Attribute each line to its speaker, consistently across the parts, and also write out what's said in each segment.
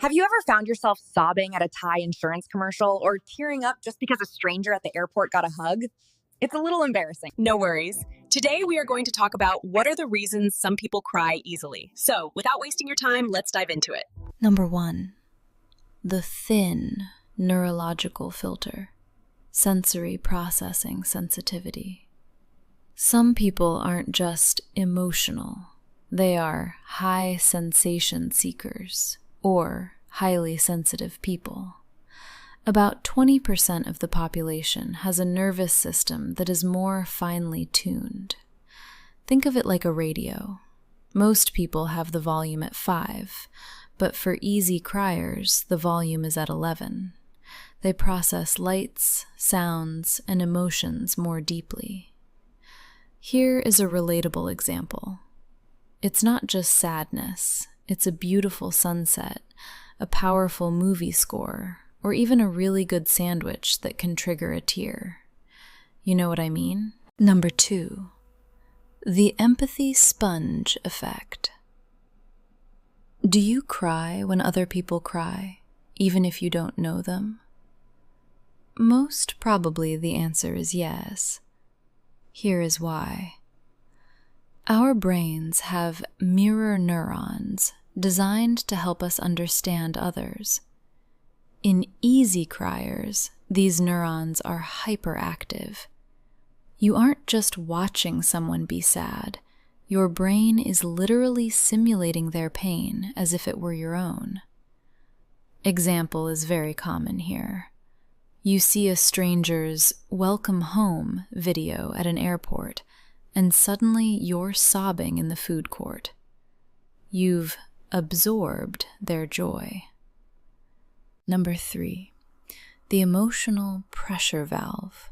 Speaker 1: Have you ever found yourself sobbing at a Thai insurance commercial or tearing up just because a stranger at the airport got a hug? It's a little embarrassing.
Speaker 2: No worries. Today we are going to talk about what are the reasons some people cry easily. So, without wasting your time, let's dive into it.
Speaker 3: Number 1. The thin neurological filter. Sensory processing sensitivity. Some people aren't just emotional. They are high sensation seekers, or highly sensitive people. About 20% of the population has a nervous system that is more finely tuned. Think of it like a radio. Most people have the volume at 5, but for easy criers, the volume is at 11. They process lights, sounds, and emotions more deeply. Here is a relatable example. It's not just sadness, it's a beautiful sunset, a powerful movie score, or even a really good sandwich that can trigger a tear. You know what I mean? Number 2, the empathy sponge effect. Do you cry when other people cry, even if you don't know them? Most probably the answer is yes. Here is why. Our brains have mirror neurons designed to help us understand others. In easy criers, these neurons are hyperactive. You aren't just watching someone be sad. Your brain is literally simulating their pain as if it were your own. Example is very common here. You see a stranger's welcome home video at an airport, and suddenly you're sobbing in the food court. You've absorbed their joy. Number 3, the emotional pressure valve.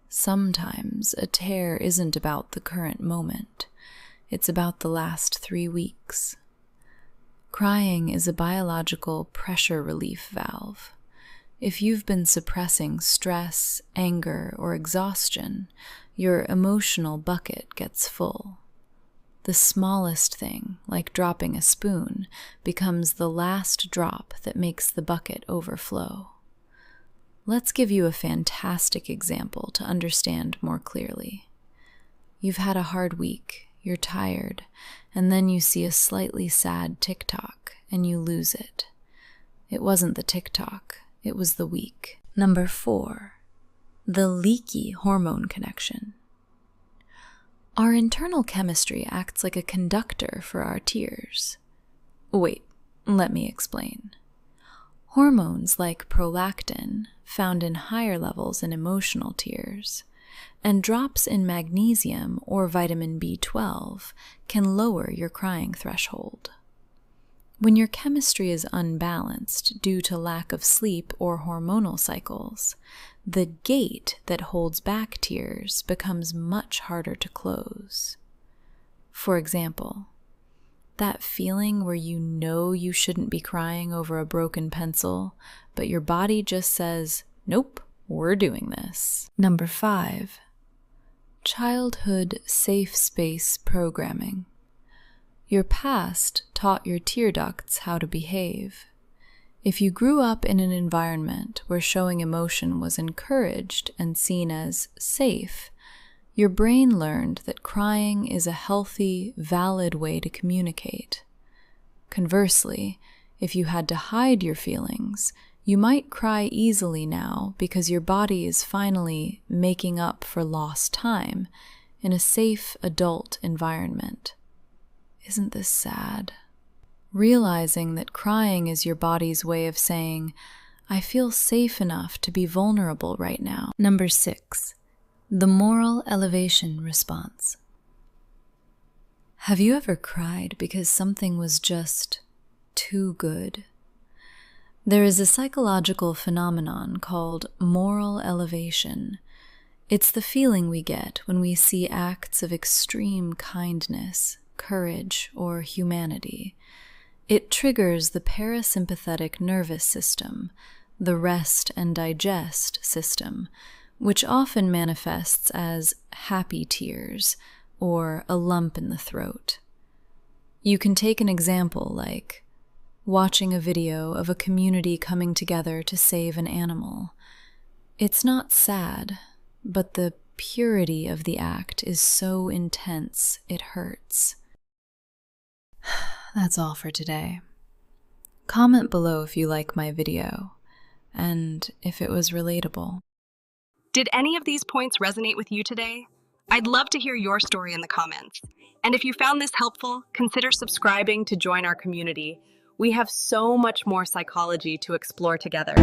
Speaker 3: Sometimes a tear isn't about the current moment. It's about the last 3 weeks. Crying is a biological pressure relief valve. If you've been suppressing stress, anger, or exhaustion, your emotional bucket gets full. The smallest thing, like dropping a spoon, becomes the last drop that makes the bucket overflow. Let's give you a fantastic example to understand more clearly. You've had a hard week, you're tired, and then you see a slightly sad TikTok, and you lose it. It wasn't the TikTok, it was the week. Number 4, the leaky hormone connection. Our internal chemistry acts like a conductor for our tears. Wait, let me explain. Hormones like prolactin, found in higher levels in emotional tears, and drops in magnesium or vitamin B12 can lower your crying threshold. When your chemistry is unbalanced due to lack of sleep or hormonal cycles, the gate that holds back tears becomes much harder to close. For example, that feeling where you know you shouldn't be crying over a broken pencil, but your body just says, nope, we're doing this. Number 5, childhood safe space programming. Your past taught your tear ducts how to behave. If you grew up in an environment where showing emotion was encouraged and seen as safe, your brain learned that crying is a healthy, valid way to communicate. Conversely, if you had to hide your feelings, you might cry easily now because your body is finally making up for lost time in a safe adult environment. Isn't this sad? Realizing that crying is your body's way of saying, I feel safe enough to be vulnerable right now. Number 6, the moral elevation response. Have you ever cried because something was just too good? There is a psychological phenomenon called moral elevation. It's the feeling we get when we see acts of extreme kindness, courage, or humanity. It triggers the parasympathetic nervous system, the rest and digest system, which often manifests as happy tears or a lump in the throat. You can take an example like, watching a video of a community coming together to save an animal. It's not sad, but the purity of the act is so intense it hurts. That's all for today. Comment below if you like my video, and if it was relatable.
Speaker 2: Did any of these points resonate with you today? I'd love to hear your story in the comments. And if you found this helpful, consider subscribing to join our community. We have so much more psychology to explore together.